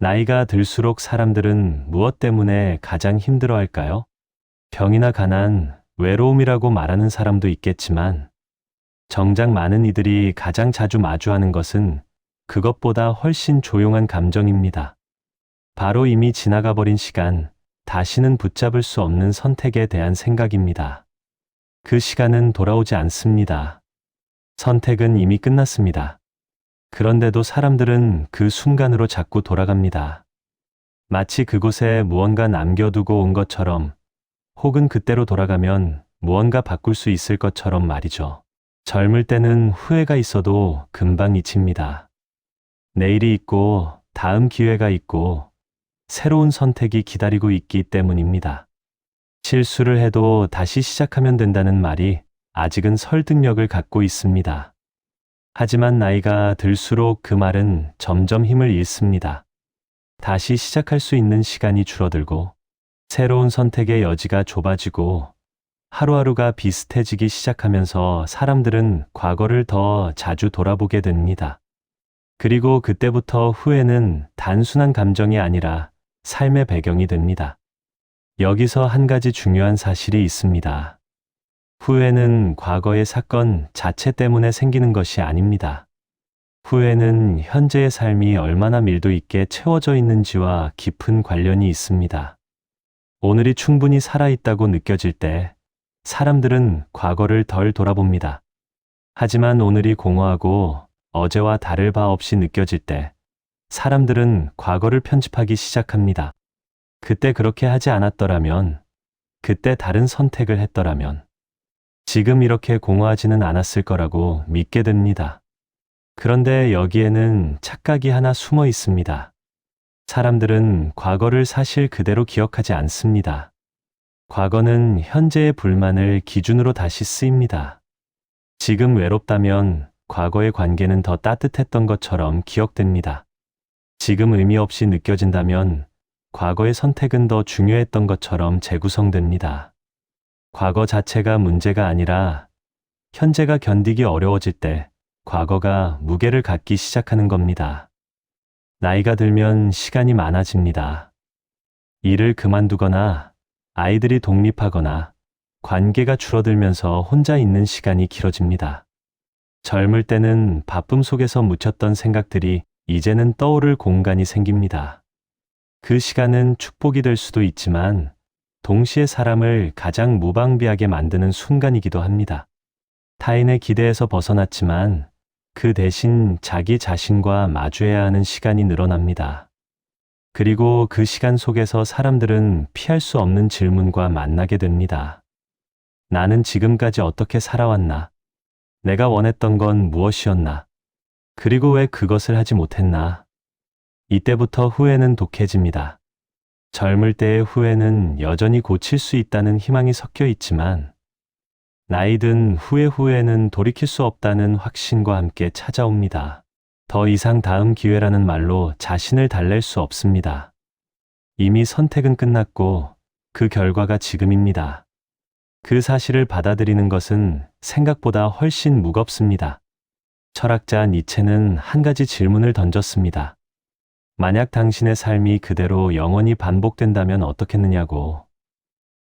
나이가 들수록 사람들은 무엇 때문에 가장 힘들어할까요? 병이나 가난, 외로움이라고 말하는 사람도 있겠지만, 정작 많은 이들이 가장 자주 마주하는 것은 그것보다 훨씬 조용한 감정입니다. 바로 이미 지나가 버린 시간, 다시는 붙잡을 수 없는 선택에 대한 생각입니다. 그 시간은 돌아오지 않습니다. 선택은 이미 끝났습니다. 그런데도 사람들은 그 순간으로 자꾸 돌아갑니다. 마치 그곳에 무언가 남겨두고 온 것처럼, 혹은 그때로 돌아가면 무언가 바꿀 수 있을 것처럼 말이죠. 젊을 때는 후회가 있어도 금방 잊힙니다. 내일이 있고, 다음 기회가 있고, 새로운 선택이 기다리고 있기 때문입니다. 실수를 해도 다시 시작하면 된다는 말이 아직은 설득력을 갖고 있습니다. 하지만 나이가 들수록 그 말은 점점 힘을 잃습니다. 다시 시작할 수 있는 시간이 줄어들고, 새로운 선택의 여지가 좁아지고, 하루하루가 비슷해지기 시작하면서 사람들은 과거를 더 자주 돌아보게 됩니다. 그리고 그때부터 후회는 단순한 감정이 아니라 삶의 배경이 됩니다. 여기서 한 가지 중요한 사실이 있습니다. 후회는 과거의 사건 자체 때문에 생기는 것이 아닙니다. 후회는 현재의 삶이 얼마나 밀도 있게 채워져 있는지와 깊은 관련이 있습니다. 오늘이 충분히 살아있다고 느껴질 때 사람들은 과거를 덜 돌아봅니다. 하지만 오늘이 공허하고 어제와 다를 바 없이 느껴질 때 사람들은 과거를 편집하기 시작합니다. 그때 그렇게 하지 않았더라면, 그때 다른 선택을 했더라면, 지금 이렇게 공허하지는 않았을 거라고 믿게 됩니다. 그런데 여기에는 착각이 하나 숨어 있습니다. 사람들은 과거를 사실 그대로 기억하지 않습니다. 과거는 현재의 불만을 기준으로 다시 쓰입니다. 지금 외롭다면 과거의 관계는 더 따뜻했던 것처럼 기억됩니다. 지금 의미 없이 느껴진다면 과거의 선택은 더 중요했던 것처럼 재구성됩니다. 과거 자체가 문제가 아니라 현재가 견디기 어려워질 때 과거가 무게를 갖기 시작하는 겁니다. 나이가 들면 시간이 많아집니다. 일을 그만두거나 아이들이 독립하거나 관계가 줄어들면서 혼자 있는 시간이 길어집니다. 젊을 때는 바쁨 속에서 묻혔던 생각들이 이제는 떠오를 공간이 생깁니다. 그 시간은 축복이 될 수도 있지만 동시에 사람을 가장 무방비하게 만드는 순간이기도 합니다. 타인의 기대에서 벗어났지만 그 대신 자기 자신과 마주해야 하는 시간이 늘어납니다. 그리고 그 시간 속에서 사람들은 피할 수 없는 질문과 만나게 됩니다. 나는 지금까지 어떻게 살아왔나? 내가 원했던 건 무엇이었나? 그리고 왜 그것을 하지 못했나? 이때부터 후회는 독해집니다. 젊을 때의 후회는 여전히 고칠 수 있다는 희망이 섞여 있지만, 나이 든 후회는 돌이킬 수 없다는 확신과 함께 찾아옵니다. 더 이상 다음 기회라는 말로 자신을 달랠 수 없습니다. 이미 선택은 끝났고 그 결과가 지금입니다. 그 사실을 받아들이는 것은 생각보다 훨씬 무겁습니다. 철학자 니체는 한 가지 질문을 던졌습니다. 만약 당신의 삶이 그대로 영원히 반복된다면 어떻겠느냐고.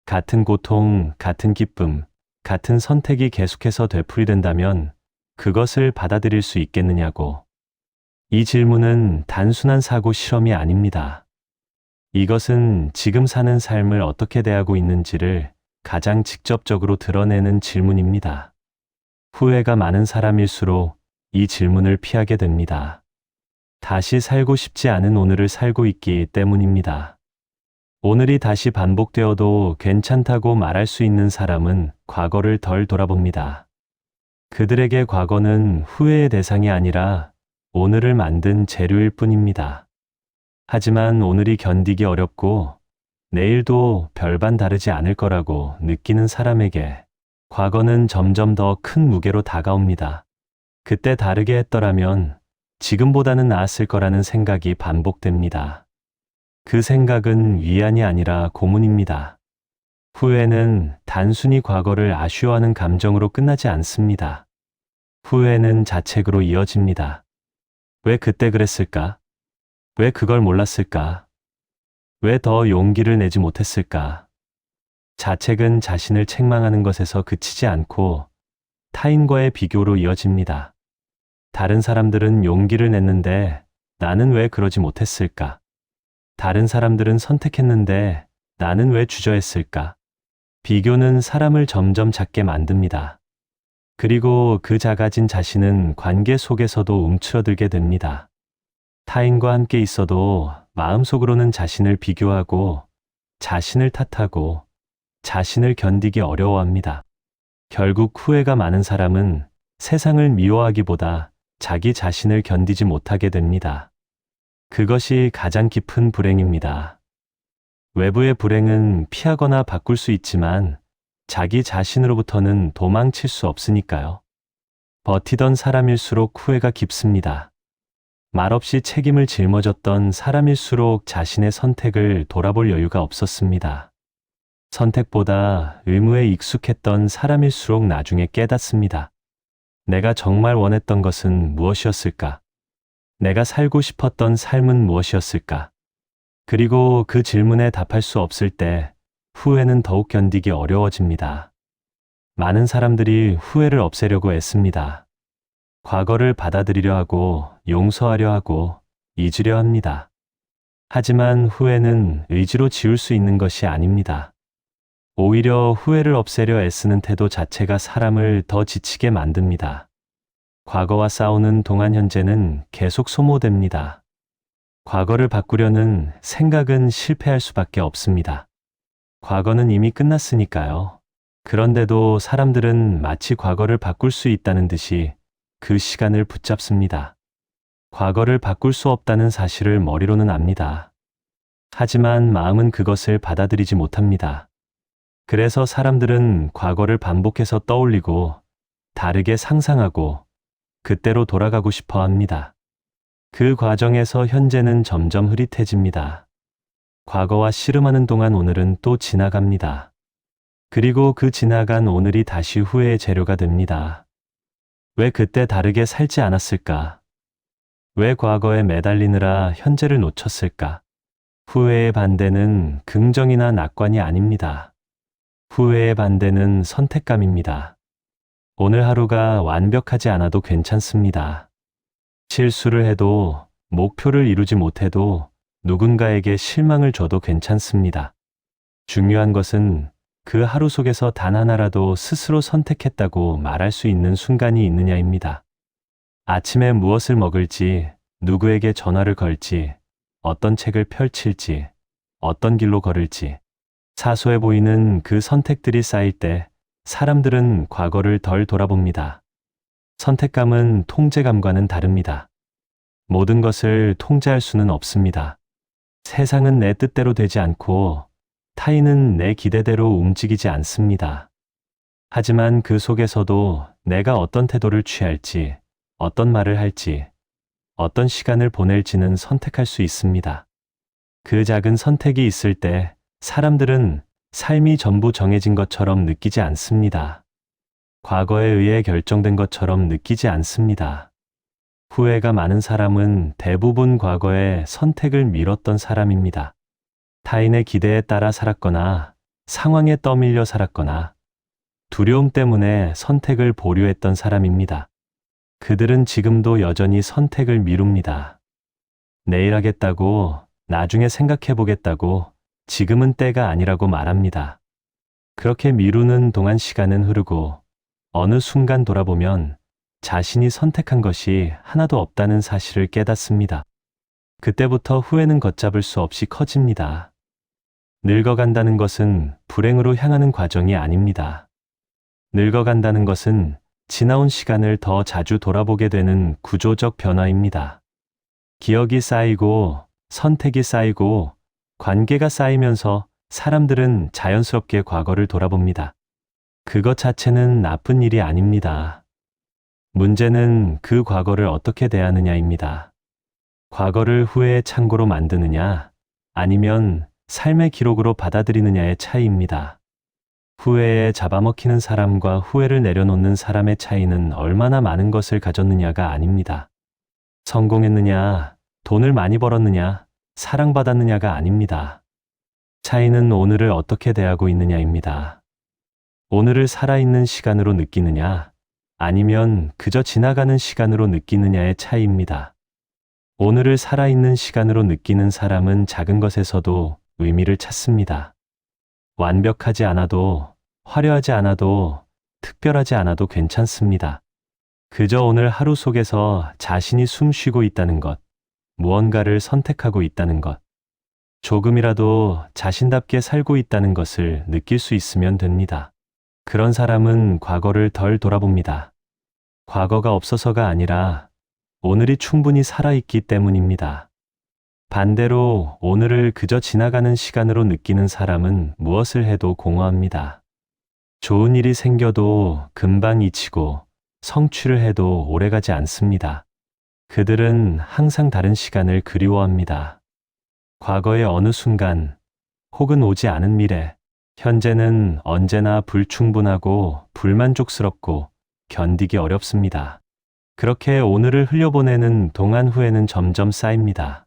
같은 고통, 같은 기쁨, 같은 선택이 계속해서 되풀이된다면 그것을 받아들일 수 있겠느냐고. 이 질문은 단순한 사고 실험이 아닙니다. 이것은 지금 사는 삶을 어떻게 대하고 있는지를 가장 직접적으로 드러내는 질문입니다. 후회가 많은 사람일수록 이 질문을 피하게 됩니다. 다시 살고 싶지 않은 오늘을 살고 있기 때문입니다. 오늘이 다시 반복되어도 괜찮다고 말할 수 있는 사람은 과거를 덜 돌아봅니다. 그들에게 과거는 후회의 대상이 아니라 오늘을 만든 재료일 뿐입니다. 하지만 오늘이 견디기 어렵고 내일도 별반 다르지 않을 거라고 느끼는 사람에게 과거는 점점 더 큰 무게로 다가옵니다. 그때 다르게 했더라면 지금보다는 나았을 거라는 생각이 반복됩니다. 그 생각은 위안이 아니라 고문입니다. 후회는 단순히 과거를 아쉬워하는 감정으로 끝나지 않습니다. 후회는 자책으로 이어집니다. 왜 그때 그랬을까? 왜 그걸 몰랐을까? 왜 더 용기를 내지 못했을까? 자책은 자신을 책망하는 것에서 그치지 않고 타인과의 비교로 이어집니다. 다른 사람들은 용기를 냈는데 나는 왜 그러지 못했을까? 다른 사람들은 선택했는데 나는 왜 주저했을까? 비교는 사람을 점점 작게 만듭니다. 그리고 그 작아진 자신은 관계 속에서도 움츠러들게 됩니다. 타인과 함께 있어도 마음속으로는 자신을 비교하고 자신을 탓하고 자신을 견디기 어려워합니다. 결국 후회가 많은 사람은 세상을 미워하기보다 자기 자신을 견디지 못하게 됩니다. 그것이 가장 깊은 불행입니다. 외부의 불행은 피하거나 바꿀 수 있지만 자기 자신으로부터는 도망칠 수 없으니까요. 버티던 사람일수록 후회가 깊습니다. 말없이 책임을 짊어졌던 사람일수록 자신의 선택을 돌아볼 여유가 없었습니다. 선택보다 의무에 익숙했던 사람일수록 나중에 깨닫습니다. 내가 정말 원했던 것은 무엇이었을까? 내가 살고 싶었던 삶은 무엇이었을까? 그리고 그 질문에 답할 수 없을 때 후회는 더욱 견디기 어려워집니다. 많은 사람들이 후회를 없애려고 애씁니다. 과거를 받아들이려 하고 용서하려 하고 잊으려 합니다. 하지만 후회는 의지로 지울 수 있는 것이 아닙니다. 오히려 후회를 없애려 애쓰는 태도 자체가 사람을 더 지치게 만듭니다. 과거와 싸우는 동안 현재는 계속 소모됩니다. 과거를 바꾸려는 생각은 실패할 수밖에 없습니다. 과거는 이미 끝났으니까요. 그런데도 사람들은 마치 과거를 바꿀 수 있다는 듯이 그 시간을 붙잡습니다. 과거를 바꿀 수 없다는 사실을 머리로는 압니다. 하지만 마음은 그것을 받아들이지 못합니다. 그래서 사람들은 과거를 반복해서 떠올리고 다르게 상상하고 그때로 돌아가고 싶어 합니다. 그 과정에서 현재는 점점 흐릿해집니다. 과거와 씨름하는 동안 오늘은 또 지나갑니다. 그리고 그 지나간 오늘이 다시 후회의 재료가 됩니다. 왜 그때 다르게 살지 않았을까? 왜 과거에 매달리느라 현재를 놓쳤을까? 후회의 반대는 긍정이나 낙관이 아닙니다. 후회의 반대는 선택감입니다. 오늘 하루가 완벽하지 않아도 괜찮습니다. 실수를 해도 목표를 이루지 못해도 누군가에게 실망을 줘도 괜찮습니다. 중요한 것은 그 하루 속에서 단 하나라도 스스로 선택했다고 말할 수 있는 순간이 있느냐입니다. 아침에 무엇을 먹을지, 누구에게 전화를 걸지, 어떤 책을 펼칠지, 어떤 길로 걸을지, 사소해 보이는 그 선택들이 쌓일 때 사람들은 과거를 덜 돌아봅니다. 선택감은 통제감과는 다릅니다. 모든 것을 통제할 수는 없습니다. 세상은 내 뜻대로 되지 않고 타인은 내 기대대로 움직이지 않습니다. 하지만 그 속에서도 내가 어떤 태도를 취할지, 어떤 말을 할지, 어떤 시간을 보낼지는 선택할 수 있습니다. 그 작은 선택이 있을 때 사람들은 삶이 전부 정해진 것처럼 느끼지 않습니다. 과거에 의해 결정된 것처럼 느끼지 않습니다. 후회가 많은 사람은 대부분 과거에 선택을 미뤘던 사람입니다. 타인의 기대에 따라 살았거나 상황에 떠밀려 살았거나 두려움 때문에 선택을 보류했던 사람입니다. 그들은 지금도 여전히 선택을 미룹니다. 내일 하겠다고, 나중에 생각해 보겠다고, 지금은 때가 아니라고 말합니다. 그렇게 미루는 동안 시간은 흐르고 어느 순간 돌아보면 자신이 선택한 것이 하나도 없다는 사실을 깨닫습니다. 그때부터 후회는 걷잡을 수 없이 커집니다. 늙어간다는 것은 불행으로 향하는 과정이 아닙니다. 늙어간다는 것은 지나온 시간을 더 자주 돌아보게 되는 구조적 변화입니다. 기억이 쌓이고 선택이 쌓이고 관계가 쌓이면서 사람들은 자연스럽게 과거를 돌아봅니다. 그것 자체는 나쁜 일이 아닙니다. 문제는 그 과거를 어떻게 대하느냐입니다. 과거를 후회의 창고로 만드느냐, 아니면 삶의 기록으로 받아들이느냐의 차이입니다. 후회에 잡아먹히는 사람과 후회를 내려놓는 사람의 차이는 얼마나 많은 것을 가졌느냐가 아닙니다. 성공했느냐, 돈을 많이 벌었느냐, 사랑받았느냐가 아닙니다. 차이는 오늘을 어떻게 대하고 있느냐입니다. 오늘을 살아있는 시간으로 느끼느냐, 아니면 그저 지나가는 시간으로 느끼느냐의 차이입니다. 오늘을 살아있는 시간으로 느끼는 사람은 작은 것에서도 의미를 찾습니다. 완벽하지 않아도, 화려하지 않아도, 특별하지 않아도 괜찮습니다. 그저 오늘 하루 속에서 자신이 숨 쉬고 있다는 것, 무언가를 선택하고 있다는 것, 조금이라도 자신답게 살고 있다는 것을 느낄 수 있으면 됩니다. 그런 사람은 과거를 덜 돌아봅니다. 과거가 없어서가 아니라 오늘이 충분히 살아있기 때문입니다. 반대로 오늘을 그저 지나가는 시간으로 느끼는 사람은 무엇을 해도 공허합니다. 좋은 일이 생겨도 금방 잊히고 성취를 해도 오래가지 않습니다. 그들은 항상 다른 시간을 그리워합니다. 과거의 어느 순간 혹은 오지 않은 미래, 현재는 언제나 불충분하고 불만족스럽고 견디기 어렵습니다. 그렇게 오늘을 흘려보내는 동안 후회는 점점 쌓입니다.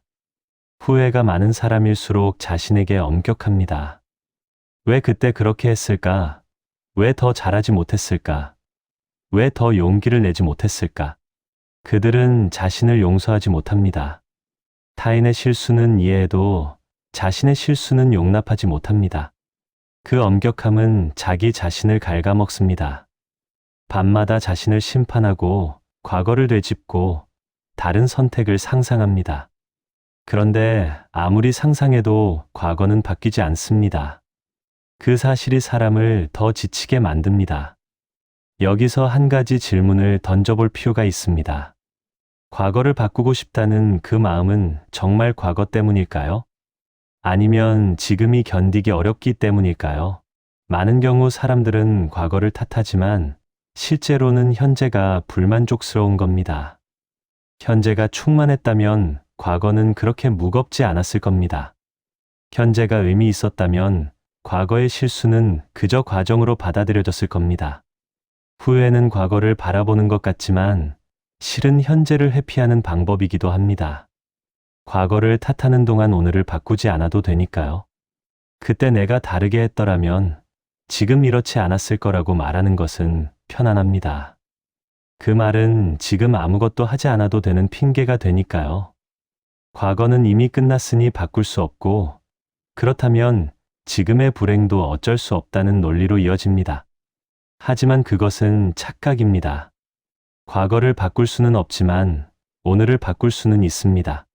후회가 많은 사람일수록 자신에게 엄격합니다. 왜 그때 그렇게 했을까? 왜 더 잘하지 못했을까? 왜 더 용기를 내지 못했을까? 그들은 자신을 용서하지 못합니다. 타인의 실수는 이해해도 자신의 실수는 용납하지 못합니다. 그 엄격함은 자기 자신을 갉아먹습니다. 밤마다 자신을 심판하고 과거를 되짚고 다른 선택을 상상합니다. 그런데 아무리 상상해도 과거는 바뀌지 않습니다. 그 사실이 사람을 더 지치게 만듭니다. 여기서 한 가지 질문을 던져볼 필요가 있습니다. 과거를 바꾸고 싶다는 그 마음은 정말 과거 때문일까요? 아니면 지금이 견디기 어렵기 때문일까요? 많은 경우 사람들은 과거를 탓하지만 실제로는 현재가 불만족스러운 겁니다. 현재가 충만했다면 과거는 그렇게 무겁지 않았을 겁니다. 현재가 의미 있었다면 과거의 실수는 그저 과정으로 받아들여졌을 겁니다. 후회는 과거를 바라보는 것 같지만 실은 현재를 회피하는 방법이기도 합니다. 과거를 탓하는 동안 오늘을 바꾸지 않아도 되니까요. 그때 내가 다르게 했더라면 지금 이렇지 않았을 거라고 말하는 것은 편안합니다. 그 말은 지금 아무것도 하지 않아도 되는 핑계가 되니까요. 과거는 이미 끝났으니 바꿀 수 없고, 그렇다면 지금의 불행도 어쩔 수 없다는 논리로 이어집니다. 하지만 그것은 착각입니다. 과거를 바꿀 수는 없지만 오늘을 바꿀 수는 있습니다.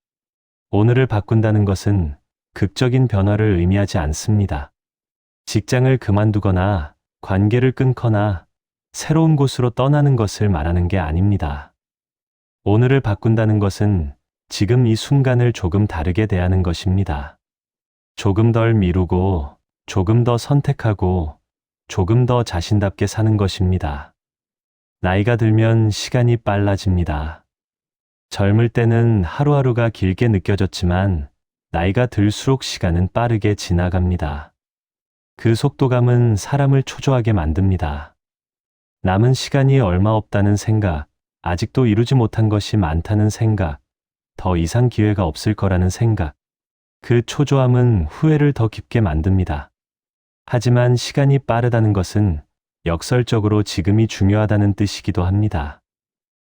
오늘을 바꾼다는 것은 극적인 변화를 의미하지 않습니다. 직장을 그만두거나 관계를 끊거나 새로운 곳으로 떠나는 것을 말하는 게 아닙니다. 오늘을 바꾼다는 것은 지금 이 순간을 조금 다르게 대하는 것입니다. 조금 덜 미루고, 조금 더 선택하고, 조금 더 자신답게 사는 것입니다. 나이가 들면 시간이 빨라집니다. 젊을 때는 하루하루가 길게 느껴졌지만 나이가 들수록 시간은 빠르게 지나갑니다. 그 속도감은 사람을 초조하게 만듭니다. 남은 시간이 얼마 없다는 생각, 아직도 이루지 못한 것이 많다는 생각, 더 이상 기회가 없을 거라는 생각, 그 초조함은 후회를 더 깊게 만듭니다. 하지만 시간이 빠르다는 것은 역설적으로 지금이 중요하다는 뜻이기도 합니다.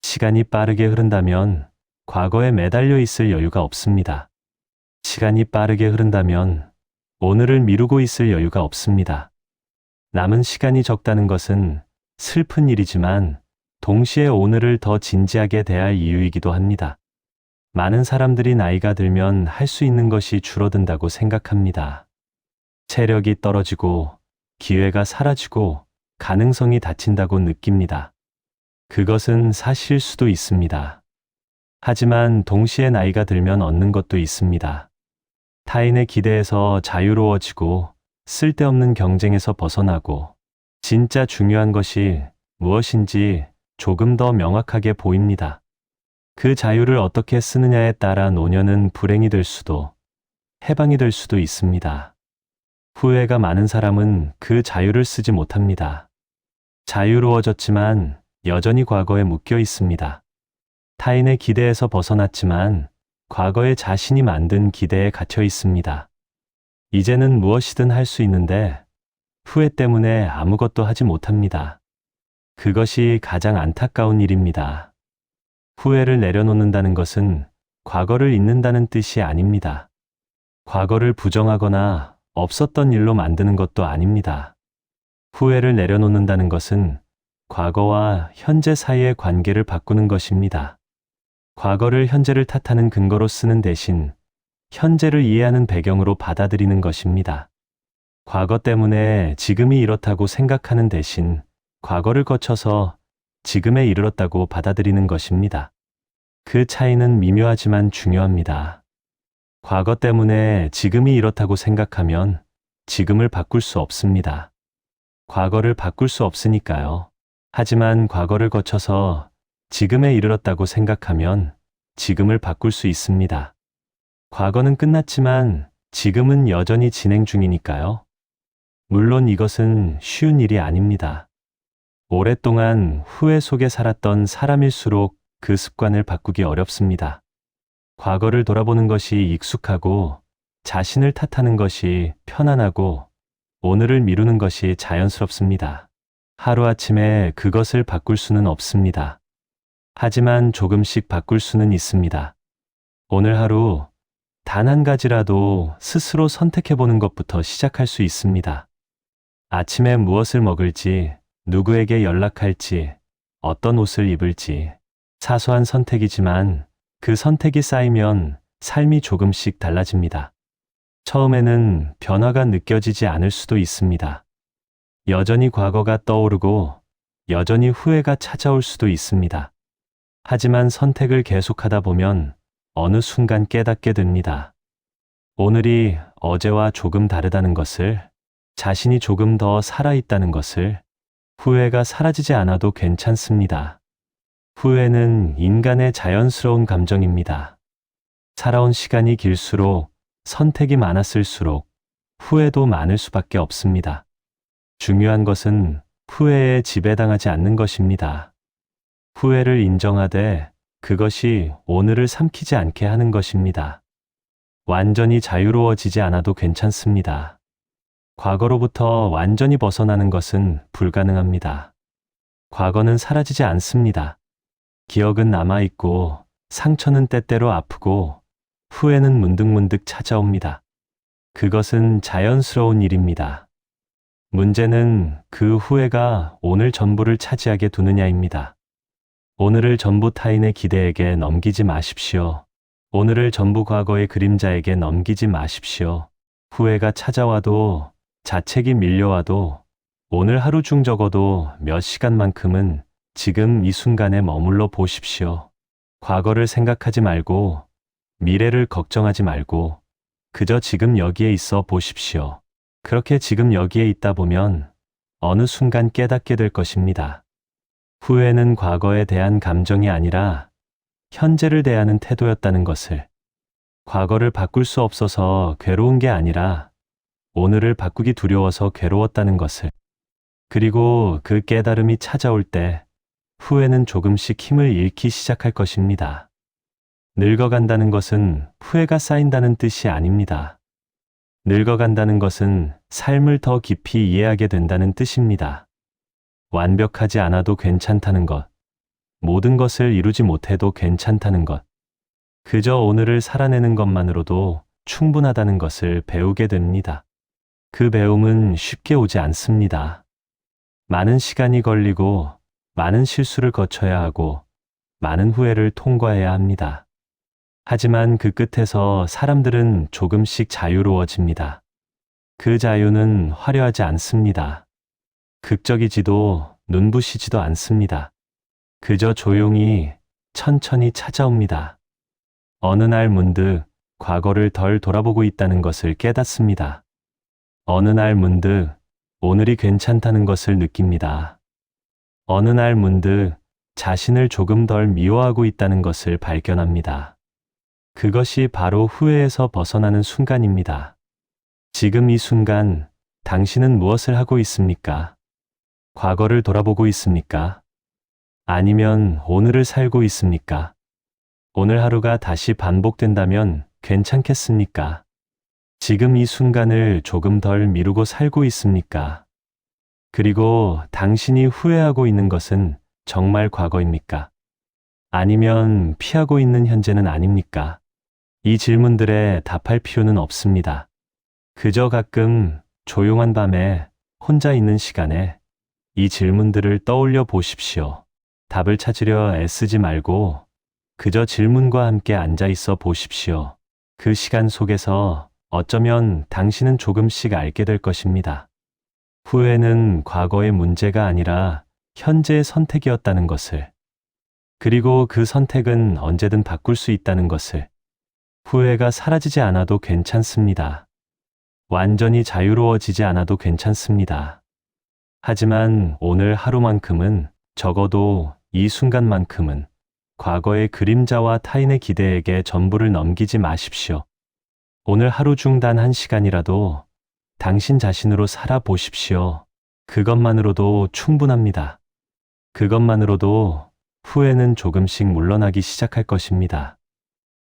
시간이 빠르게 흐른다면 과거에 매달려 있을 여유가 없습니다. 시간이 빠르게 흐른다면 오늘을 미루고 있을 여유가 없습니다. 남은 시간이 적다는 것은 슬픈 일이지만 동시에 오늘을 더 진지하게 대할 이유이기도 합니다. 많은 사람들이 나이가 들면 할 수 있는 것이 줄어든다고 생각합니다. 체력이 떨어지고 기회가 사라지고 가능성이 닫힌다고 느낍니다. 그것은 사실일 수도 있습니다. 하지만 동시에 나이가 들면 얻는 것도 있습니다. 타인의 기대에서 자유로워지고 쓸데없는 경쟁에서 벗어나고 진짜 중요한 것이 무엇인지 조금 더 명확하게 보입니다. 그 자유를 어떻게 쓰느냐에 따라 노년은 불행이 될 수도 해방이 될 수도 있습니다. 후회가 많은 사람은 그 자유를 쓰지 못합니다. 자유로워졌지만 여전히 과거에 묶여 있습니다. 타인의 기대에서 벗어났지만 과거의 자신이 만든 기대에 갇혀 있습니다. 이제는 무엇이든 할 수 있는데 후회 때문에 아무것도 하지 못합니다. 그것이 가장 안타까운 일입니다. 후회를 내려놓는다는 것은 과거를 잊는다는 뜻이 아닙니다. 과거를 부정하거나 없었던 일로 만드는 것도 아닙니다. 후회를 내려놓는다는 것은 과거와 현재 사이의 관계를 바꾸는 것입니다. 과거를 현재를 탓하는 근거로 쓰는 대신 현재를 이해하는 배경으로 받아들이는 것입니다. 과거 때문에 지금이 이렇다고 생각하는 대신 과거를 거쳐서 지금에 이르렀다고 받아들이는 것입니다. 그 차이는 미묘하지만 중요합니다. 과거 때문에 지금이 이렇다고 생각하면 지금을 바꿀 수 없습니다. 과거를 바꿀 수 없으니까요. 하지만 과거를 거쳐서 지금에 이르렀다고 생각하면 지금을 바꿀 수 있습니다. 과거는 끝났지만 지금은 여전히 진행 중이니까요. 물론 이것은 쉬운 일이 아닙니다. 오랫동안 후회 속에 살았던 사람일수록 그 습관을 바꾸기 어렵습니다. 과거를 돌아보는 것이 익숙하고 자신을 탓하는 것이 편안하고 오늘을 미루는 것이 자연스럽습니다. 하루아침에 그것을 바꿀 수는 없습니다. 하지만 조금씩 바꿀 수는 있습니다. 오늘 하루 단 한 가지라도 스스로 선택해보는 것부터 시작할 수 있습니다. 아침에 무엇을 먹을지, 누구에게 연락할지, 어떤 옷을 입을지, 사소한 선택이지만 그 선택이 쌓이면 삶이 조금씩 달라집니다. 처음에는 변화가 느껴지지 않을 수도 있습니다. 여전히 과거가 떠오르고 여전히 후회가 찾아올 수도 있습니다. 하지만 선택을 계속하다 보면 어느 순간 깨닫게 됩니다. 오늘이 어제와 조금 다르다는 것을, 자신이 조금 더 살아있다는 것을, 후회가 사라지지 않아도 괜찮습니다. 후회는 인간의 자연스러운 감정입니다. 살아온 시간이 길수록 선택이 많았을수록 후회도 많을 수밖에 없습니다. 중요한 것은 후회에 지배당하지 않는 것입니다. 후회를 인정하되 그것이 오늘을 삼키지 않게 하는 것입니다. 완전히 자유로워지지 않아도 괜찮습니다. 과거로부터 완전히 벗어나는 것은 불가능합니다. 과거는 사라지지 않습니다. 기억은 남아있고 상처는 때때로 아프고 후회는 문득문득 찾아옵니다. 그것은 자연스러운 일입니다. 문제는 그 후회가 오늘 전부를 차지하게 두느냐입니다. 오늘을 전부 타인의 기대에게 넘기지 마십시오. 오늘을 전부 과거의 그림자에게 넘기지 마십시오. 후회가 찾아와도, 자책이 밀려와도 오늘 하루 중 적어도 몇 시간만큼은 지금 이 순간에 머물러 보십시오. 과거를 생각하지 말고 미래를 걱정하지 말고 그저 지금 여기에 있어 보십시오. 그렇게 지금 여기에 있다 보면 어느 순간 깨닫게 될 것입니다. 후회는 과거에 대한 감정이 아니라 현재를 대하는 태도였다는 것을, 과거를 바꿀 수 없어서 괴로운 게 아니라 오늘을 바꾸기 두려워서 괴로웠다는 것을, 그리고 그 깨달음이 찾아올 때 후회는 조금씩 힘을 잃기 시작할 것입니다. 늙어간다는 것은 후회가 쌓인다는 뜻이 아닙니다. 늙어간다는 것은 삶을 더 깊이 이해하게 된다는 뜻입니다. 완벽하지 않아도 괜찮다는 것, 모든 것을 이루지 못해도 괜찮다는 것, 그저 오늘을 살아내는 것만으로도 충분하다는 것을 배우게 됩니다. 그 배움은 쉽게 오지 않습니다. 많은 시간이 걸리고 많은 실수를 거쳐야 하고 많은 후회를 통과해야 합니다. 하지만 그 끝에서 사람들은 조금씩 자유로워집니다. 그 자유는 화려하지 않습니다. 극적이지도 눈부시지도 않습니다. 그저 조용히 천천히 찾아옵니다. 어느 날 문득 과거를 덜 돌아보고 있다는 것을 깨닫습니다. 어느 날 문득 오늘이 괜찮다는 것을 느낍니다. 어느 날 문득 자신을 조금 덜 미워하고 있다는 것을 발견합니다. 그것이 바로 후회에서 벗어나는 순간입니다. 지금 이 순간 당신은 무엇을 하고 있습니까? 과거를 돌아보고 있습니까? 아니면 오늘을 살고 있습니까? 오늘 하루가 다시 반복된다면 괜찮겠습니까? 지금 이 순간을 조금 덜 미루고 살고 있습니까? 그리고 당신이 후회하고 있는 것은 정말 과거입니까? 아니면 피하고 있는 현재는 아닙니까? 이 질문들에 답할 필요는 없습니다. 그저 가끔 조용한 밤에 혼자 있는 시간에 이 질문들을 떠올려 보십시오. 답을 찾으려 애쓰지 말고 그저 질문과 함께 앉아 있어 보십시오. 그 시간 속에서 어쩌면 당신은 조금씩 알게 될 것입니다. 후회는 과거의 문제가 아니라 현재의 선택이었다는 것을, 그리고 그 선택은 언제든 바꿀 수 있다는 것을, 후회가 사라지지 않아도 괜찮습니다. 완전히 자유로워지지 않아도 괜찮습니다. 하지만 오늘 하루만큼은, 적어도 이 순간만큼은 과거의 그림자와 타인의 기대에게 전부를 넘기지 마십시오. 오늘 하루 중 단 한 시간이라도 당신 자신으로 살아보십시오. 그것만으로도 충분합니다. 그것만으로도 후회는 조금씩 물러나기 시작할 것입니다.